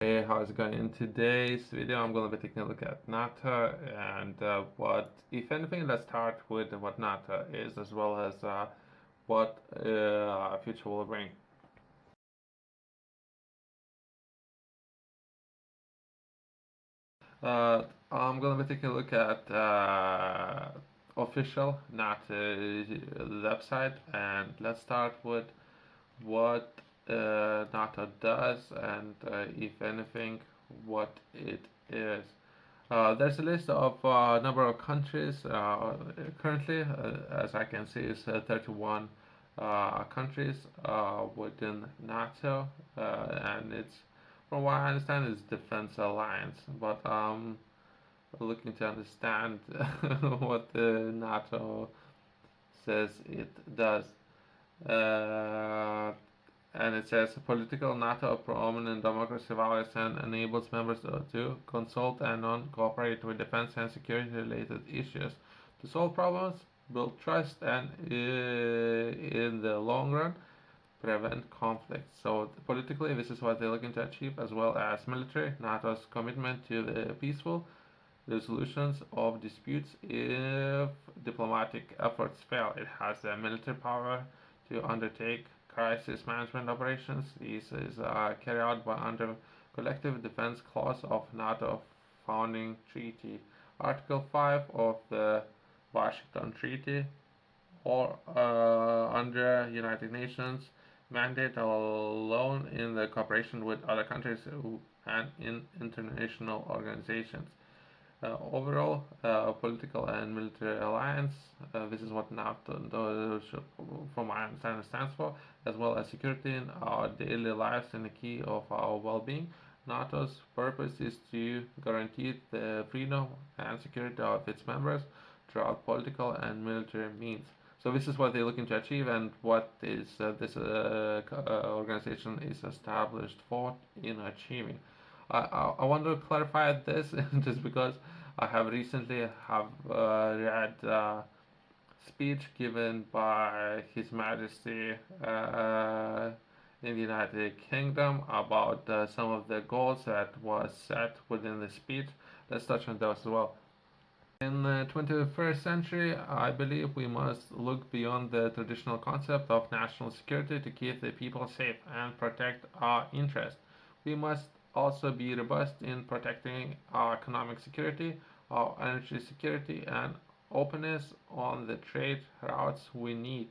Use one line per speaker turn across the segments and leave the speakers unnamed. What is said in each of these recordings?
Hey, how's it going? In today's video, I'm going to be taking a look at NATO and if anything, let's start with what NATO is as well as what future will bring. Uh, I'm going to be taking a look at official NATO website, and let's start with what NATO does and if anything, what it is. There's a list of number of countries currently, as I can see, is 31 countries within NATO, and it's, from what I understand, is defense alliance. But looking to understand what the NATO says it does. Uh, and it says political NATO prominent democracy values and enables members to consult and cooperate with defense and security related issues to solve problems, build trust, and in the long run prevent conflicts. So politically, this is what they're looking to achieve, as well as military. NATO's commitment to the peaceful resolutions of disputes if diplomatic efforts fail. It has the military power to undertake crisis management operations. This is carried out by under collective defense clause of NATO founding treaty. Article 5 of the Washington Treaty or under United Nations mandate alone in the cooperation with other countries and in international organizations. Overall, political and military alliance. This is what NATO, from my understanding, stands for, as well as security in our daily lives and the key of our well-being. NATO's purpose is to guarantee the freedom and security of its members throughout political and military means. So this is what they're looking to achieve, and what is this organization is established for in achieving. I want to clarify this just because I have recently read speech given by His Majesty in the United Kingdom about some of the goals that was set within the speech. Let's touch on those as well. In the 21st century, I believe we must look beyond the traditional concept of national security to keep the people safe and protect our interests. We must also be robust in protecting our economic security, our energy security, and openness on the trade routes we need.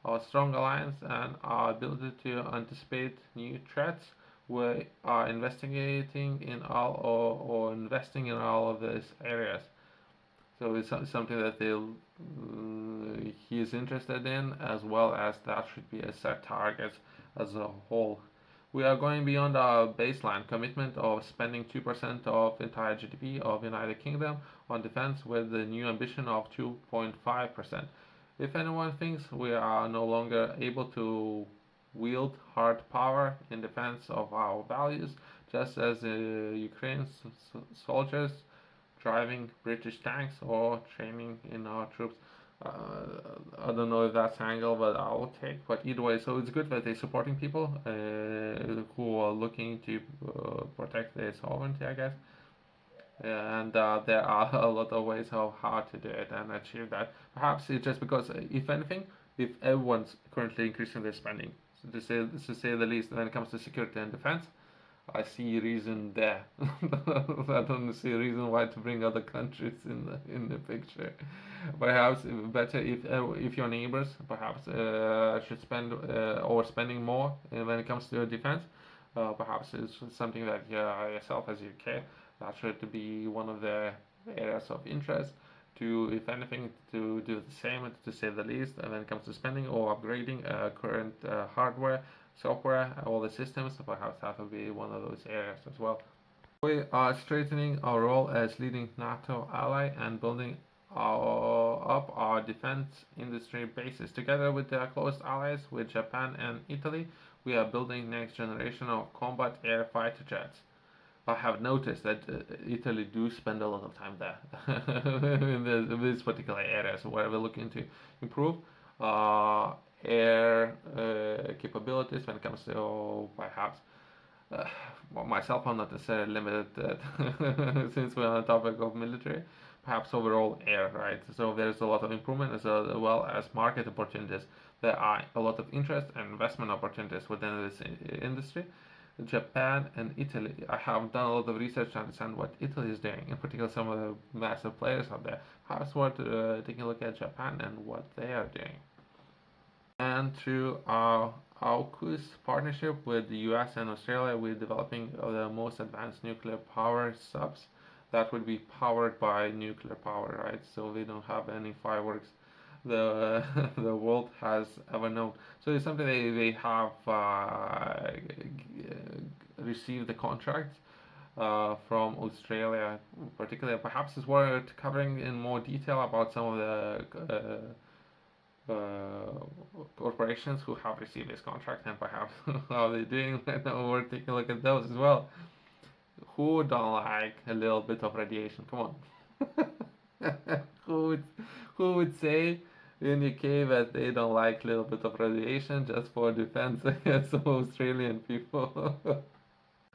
Our strong alliance and our ability to anticipate new threats. We are investigating in all or investing in all of these areas. So it's something that he is interested in, as well as that should be a set target as a whole. We are going beyond our baseline commitment of spending 2% of entire GDP of United Kingdom on defense with the new ambition of 2.5%. If anyone thinks we are no longer able to wield hard power in defense of our values, just as Ukraine's soldiers driving British tanks or training in our troops. I don't know if that's angle, but I'll take. But either way, so it's good that they're supporting people who are looking to protect their sovereignty, I guess. And there are a lot of ways of how to do it and achieve that. Perhaps it's just because, if anything, if everyone's currently increasing their spending, so to say the least, when it comes to security and defense, I see reason there. I don't see a reason why to bring other countries in the picture. Perhaps better if your neighbors perhaps should spend or spending more when it comes to defense. Perhaps it's something that yourself as UK that should be one of the areas of interest to, if anything, to do the same, to say the least, when it comes to spending or upgrading current hardware, software, all the systems. Perhaps that will be one of those areas as well. We are strengthening our role as leading NATO ally and building up our defense industry bases. Together with their close allies with Japan and Italy, we are building next generation of combat air fighter jets. I have noticed that Italy do spend a lot of time there in this particular area. So where we're looking to improve uh, air capabilities when it comes to perhaps uh, well, myself, I'm not necessarily limited since we're on the topic of military. Perhaps overall air, right? So there's a lot of improvement as well as market opportunities. There are a lot of interest and investment opportunities within this industry. Japan and Italy. I have done a lot of research to understand what Italy is doing, in particular some of the massive players out there. Perhaps worth taking a look at Japan and what they are doing. And through our AUKUS partnership with the US and Australia, we're developing the most advanced nuclear power subs that would be powered by nuclear power, right? So they don't have any fireworks the the world has ever known. So it's something they have received the contract from Australia, particularly. Perhaps it's worth covering in more detail about some of the corporations who have received this contract and perhaps how they're doing right now. We're taking a look at those as well. Who don't like a little bit of radiation? Come on. who would who would say in UK that they don't like a little bit of radiation just for defense against some Australian people?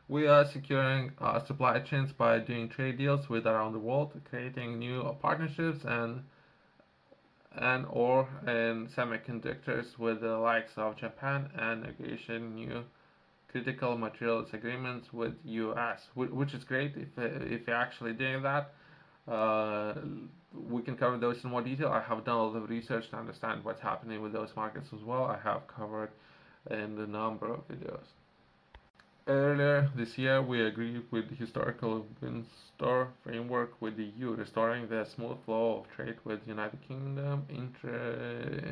We are securing supply chains by doing trade deals with around the world, creating new partnerships and or in semiconductors with the likes of Japan and negotiating new critical materials agreements with US, which is great if you're actually doing that. Uh, we can cover those in more detail. I have done a lot of research to understand what's happening with those markets as well. I have covered in the number of videos. Earlier this year, we agreed with the historical Windsor framework with the EU, restoring the smooth flow of trade with United Kingdom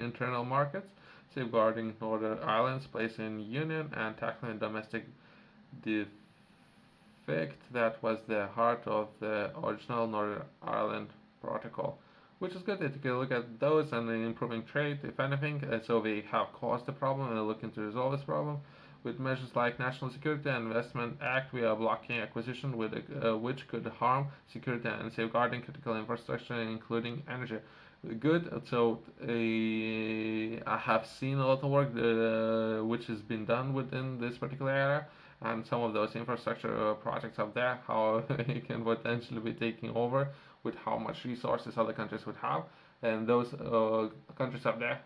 internal markets, safeguarding Northern Ireland's place in Union, and tackling domestic defect that was the heart of the original Northern Ireland Protocol. Which is good to take a look at those and improving trade, if anything. So they have caused the problem and are looking to resolve this problem. With measures like National Security and Investment Act, we are blocking acquisition which could harm security and safeguarding critical infrastructure, including energy. Good. So I have seen a lot of work which has been done within this particular area, and some of those infrastructure projects up there, how it can potentially be taking over with how much resources other countries would have, and those countries up there,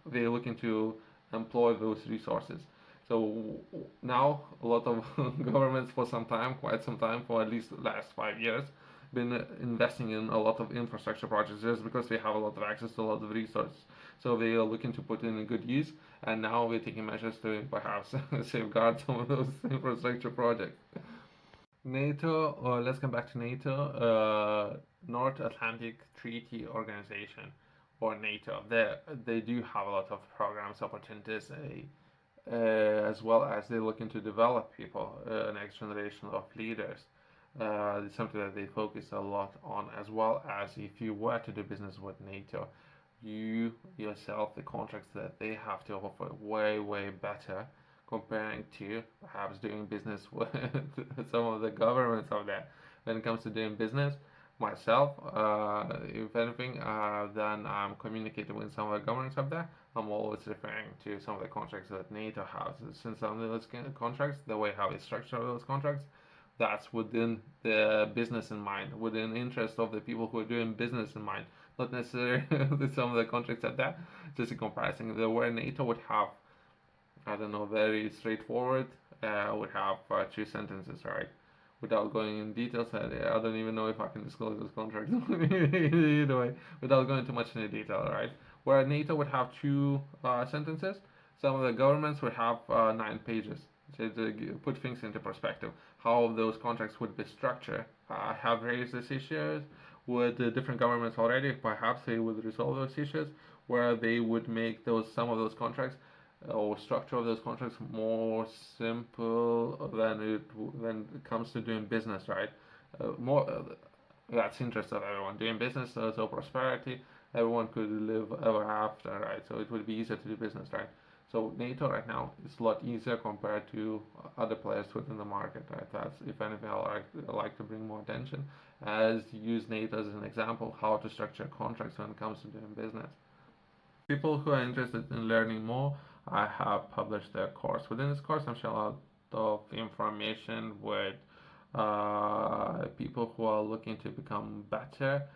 they're looking to employ those resources. So now a lot of governments for some time, quite some time, for at least the last 5 years, been investing in a lot of infrastructure projects just because they have a lot of access to a lot of resources. So they are looking to put in a good use, and now we're taking measures to perhaps safeguard some of those infrastructure projects. NATO, or let's come back to NATO, North Atlantic Treaty Organization, or NATO. They do have a lot of programs, opportunities, as well as they're looking to develop people, next generation of leaders. It's something that they focus a lot on, as well as if you were to do business with NATO, you yourself, the contracts that they have to offer, way better comparing to perhaps doing business with some of the governments of there. When it comes to doing business, myself, if anything, then I'm communicating with some of the governments of there. I'm always referring to some of the contracts that NATO has. Since some of those contracts, the way how it's structured those contracts, that's within the business in mind, within the interest of the people who are doing business in mind, not necessarily some of the contracts at that. Just a comparison, the where NATO would have, I don't know, very straightforward, would have two sentences, right? Without going in details, I don't even know if I can disclose those contracts. Either way, without going too much into detail, right? Where NATO would have two sentences, some of the governments would have 9 pages. To put things into perspective, how those contracts would be structured. I have raised these issues with the different governments already. Perhaps they would resolve those issues, where they would make some of those contracts or structure of those contracts more simple when it comes to doing business, right? More that's interest of everyone doing business, so prosperity, everyone could live ever after, right? So it would be easier to do business, right? So NATO right now is a lot easier compared to other players within the market, right? That's, if anything, I like to bring more attention as use NATO as an example how to structure contracts when it comes to doing business. People who are interested in learning more, I have published a course. Within this course, I'm shall of information with people who are looking to become better,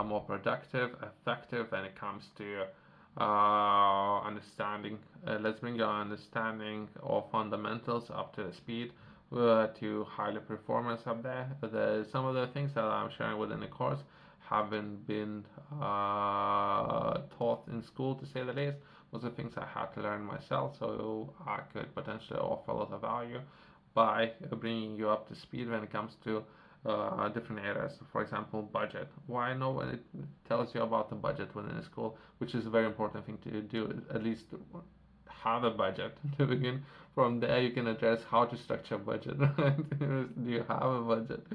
more productive, effective when it comes to understanding. Let's bring your understanding of fundamentals up to the speed to highly performance up there. Some of the things that I'm sharing within the course haven't been taught in school, to say the least. Was the things I had to learn myself, so I could potentially offer a lot of value by bringing you up to speed when it comes to different areas. For example, budget. Why no one it tells you about the budget within a school, which is a very important thing to do. At least have a budget to begin. From there, you can address how to structure budget. Right? Do you have a budget?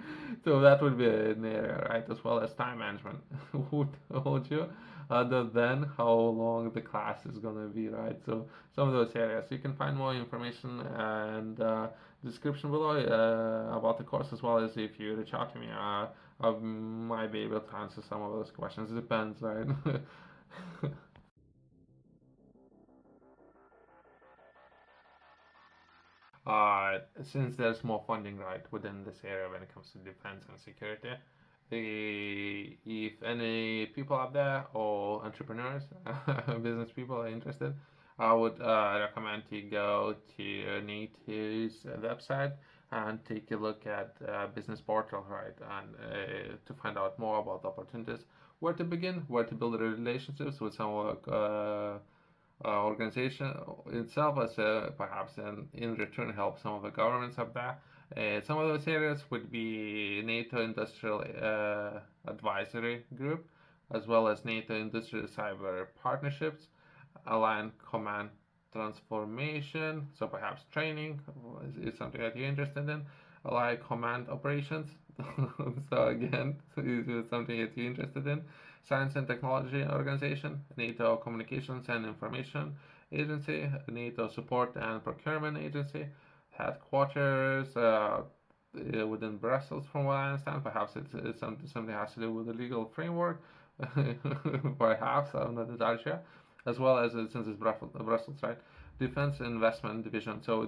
So that would be an area, right? As well as time management. Who told you? Other than how long the class is gonna be, right? So some of those areas you can find more information and description below about the course, as well as if you reach out to me, I might be able to answer some of those questions. It depends, right? Since there's more funding, right, within this area when it comes to defense and security, if any people out there or entrepreneurs, business people are interested, I would recommend you go to NATO's website and take a look at business portal, right, and to find out more about opportunities, where to begin, where to build relationships with some organization itself, as perhaps in return help some of the governments up there. Some of those areas would be NATO Industrial Advisory Group, as well as NATO Industrial Cyber Partnerships, Aligned Command Transformation, so perhaps training is something that you're interested in, Allied Command Operations, so again, is something that you're interested in, Science and Technology Organization, NATO Communications and Information Agency, NATO Support and Procurement Agency, headquarters within Brussels, from what I understand. Perhaps it's something has to do with the legal framework. Perhaps, I'm not entirely sure. As well as since it's Brussels, right? Defense Investment Division. So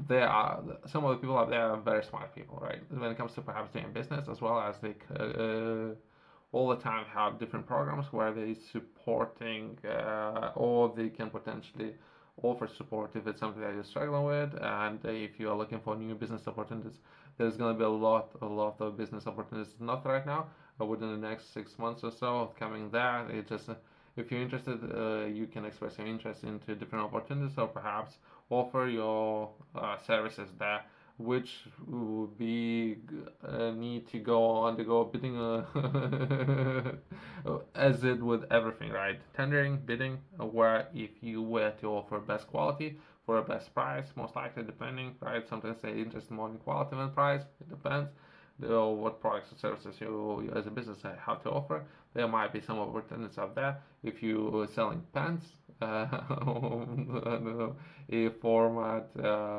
there are some of the people out there are very smart people, right? When it comes to perhaps doing business, as well as they all the time have different programs where they supporting or they can potentially offer support if it's something that you're struggling with, and if you are looking for new business opportunities, there's going to be a lot of business opportunities, not right now, but within the next 6 months or so coming there. It just if you're interested, you can express your interest into different opportunities, or perhaps offer your services there, which would be need to go undergo bidding as it with everything, right? Tendering, bidding, where if you were to offer best quality for a best price, most likely depending, right? Sometimes they interest more in quality than price. It depends. What products or services you as a business have to offer. There might be some opportunities out there. If you are selling pens, a format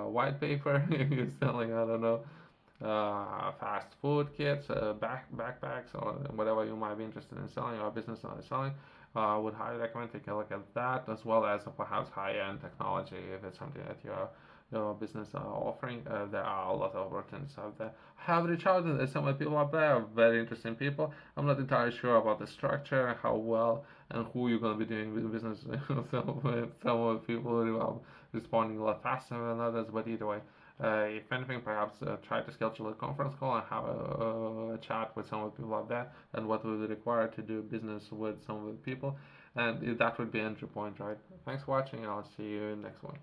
white paper, if you're selling, I don't know, fast food kits, backpacks, or whatever you might be interested in selling or business is selling. I would highly recommend taking a look at that, as well as perhaps high-end technology if it's something that your business are offering. There are a lot of opportunities out there. I have reached out to some of the people out there, very interesting people. I'm not entirely sure about the structure, how well, and who you're going to be doing business with. Some of the people are responding a lot faster than others, but either way. If anything, perhaps try to schedule a conference call and have a chat with some of the people out there and what would be required to do business with some of the people. And that would be entry point, right? Thanks for watching. I'll see you next one.